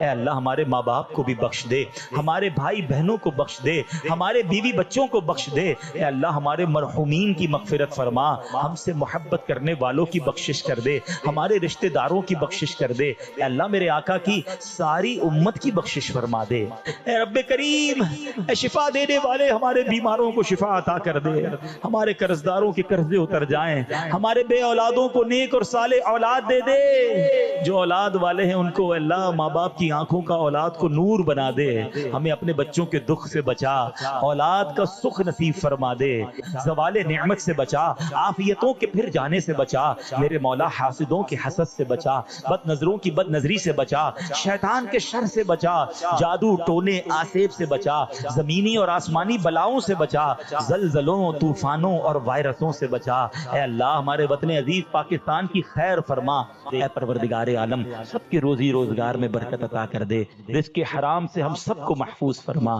اے اللہ ہمارے ماں باپ کو بھی بخش دے، ہمارے بھائی بہنوں کو بخش دے، ہمارے بیوی بچوں کو بخش دے۔ اے اللہ ہمارے مرحومین کی مغفرت فرما، ہم سے محبت کرنے والوں کی بخشش کر دے، ہمارے رشتہ داروں کی بخشش کر دے۔ اے اللہ میرے آقا کی ساری امت کی بخشش فرما دے۔ اے رب کریم، اے شفا دینے والے ہمارے بیماروں کو شفا عطا کر دے، ہمارے قرضداروں کے قرضے اتر جائیں، ہمارے بے اولادوں کو نیک اور صالح اولاد دے دے، جو اولاد والے ہیں ان کو اللہ ماں باپ کی آنکھوں کا اولاد کو نور بنا دے، ہمیں اپنے بچوں کے دکھ سے بچا، اولاد کا سکھ نصیب فرما دے، زوال نعمت سے بچا، عافیتوں کے پھر جانے سے بچا، میرے مولا حاسدوں کے حسد سے بچا، بد نظروں کی بد نظری سے بچا، شیطان کے شر سے بچا، جادو ٹونے آسیب سے بچا، زمینی اور آسمانی بلاؤں سے بچا، زلزلوں طوفانوں اور وائرسوں سے بچا۔ اے اللہ ہمارے وطن عزیز پاکستان کی خیر فرما، اے پروردگار عالم سب کے روزی روزگار میں برکت عطا کر دے، رزق حرام سے ہم سب کو محفوظ فرما۔